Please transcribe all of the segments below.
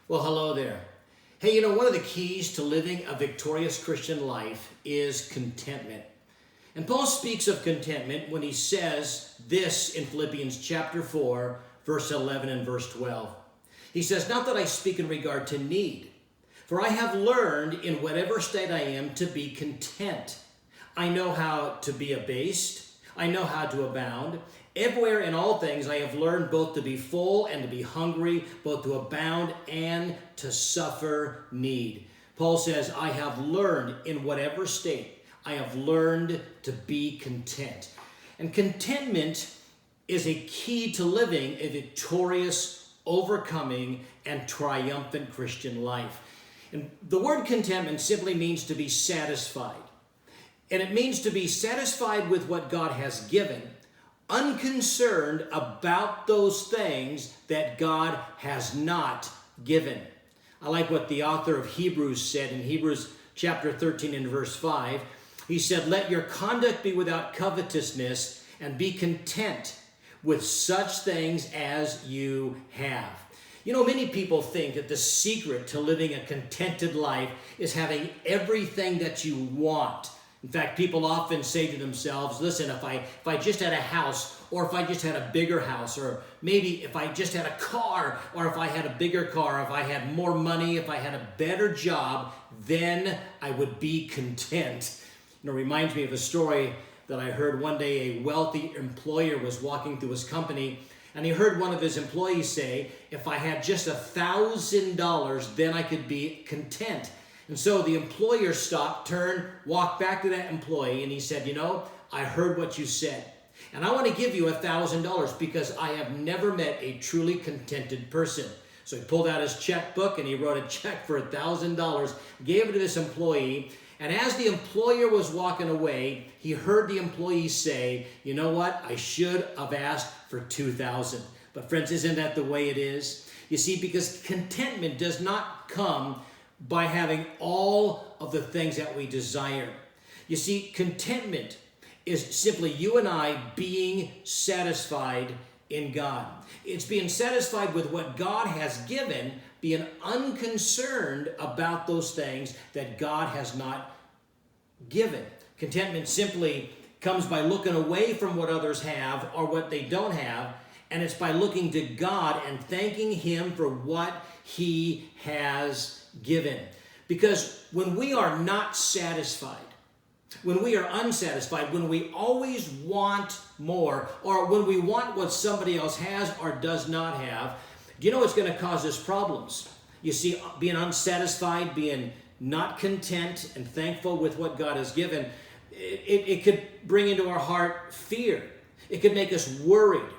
Well, hello there. Hey, one of the keys to living a victorious Christian life is contentment. And Paul speaks of contentment when he says this in Philippians chapter 4, verse 11 and verse 12. He says, "Not that I speak in regard to need, for I have learned in whatever state I am to be content. I know how to be abased. I know how to abound. Everywhere in all things I have learned both to be full and to be hungry, both to abound and to suffer need." Paul says, I have learned in whatever state, I have learned to be content. And contentment is a key to living a victorious, overcoming, and triumphant Christian life. And the word contentment simply means to be satisfied. And it means to be satisfied with what God has given, unconcerned about those things that God has not given. I like what the author of Hebrews said in Hebrews chapter 13 and verse 5. He said, "Let your conduct be without covetousness, and be content with such things as you have." Many people think that the secret to living a contented life is having everything that you want. In fact, people often say to themselves, listen, if I just had a house, or if I just had a bigger house, or maybe if I just had a car, or if I had a bigger car, if I had more money, if I had a better job, then I would be content. It reminds me of a story that I heard one day. A wealthy employer was walking through his company, and he heard one of his employees say, "If I had just $1,000, then I could be content." And so the employer stopped, turned, walked back to that employee, and he said, "I heard what you said, and I want to give you $1,000 because I have never met a truly contented person." So he pulled out his checkbook and he wrote a check for $1,000, gave it to this employee. And as the employer was walking away, he heard the employee say, "You know what? I should have asked for $2,000. But friends, isn't that the way it is? You see, because contentment does not come by having all of the things that we desire. You see, contentment is simply you and I being satisfied in God. It's being satisfied with what God has given, being unconcerned about those things that God has not given. Contentment simply comes by looking away from what others have or what they don't have, and it's by looking to God and thanking Him for what He has given. Because when we are not satisfied, when we are unsatisfied, when we always want more, or when we want what somebody else has or does not have, do you know what's going to cause us problems? You see, being unsatisfied, being not content and thankful with what God has given, it could bring into our heart fear. It could make us worried.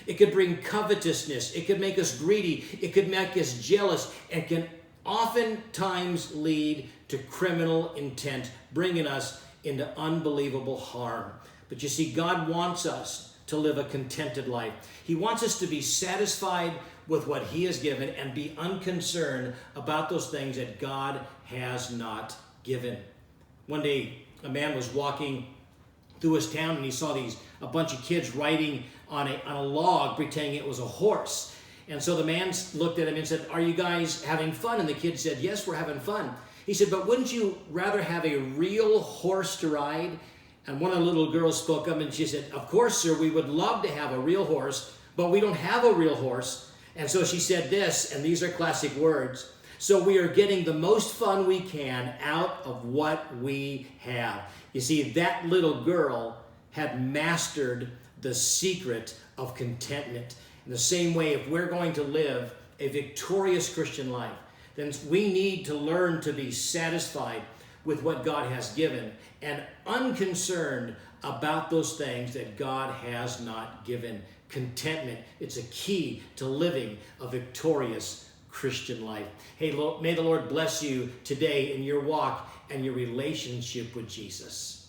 It could bring covetousness. It could make us greedy. It could make us jealous, and can oftentimes lead to criminal intent, bringing us into unbelievable harm. But you see, God wants us to live a contented life. He wants us to be satisfied with what He has given and be unconcerned about those things that God has not given. One day, a man was walking through his town, and he saw a bunch of kids riding on a log, pretending it was a horse. And so the man looked at him and said, "Are you guys having fun?" And the kid said, "Yes, we're having fun." He said, "But wouldn't you rather have a real horse to ride?" And one of the little girls spoke up and she said, "Of course, sir, we would love to have a real horse, but we don't have a real horse." And so she said this, and these are classic words: "So we are getting the most fun we can out of what we have." You see, that little girl had mastered the secret of contentment. In the same way, if we're going to live a victorious Christian life, then we need to learn to be satisfied with what God has given and unconcerned about those things that God has not given. Contentment, it's a key to living a victorious Christian life. Hey, may the Lord bless you today in your walk and your relationship with Jesus.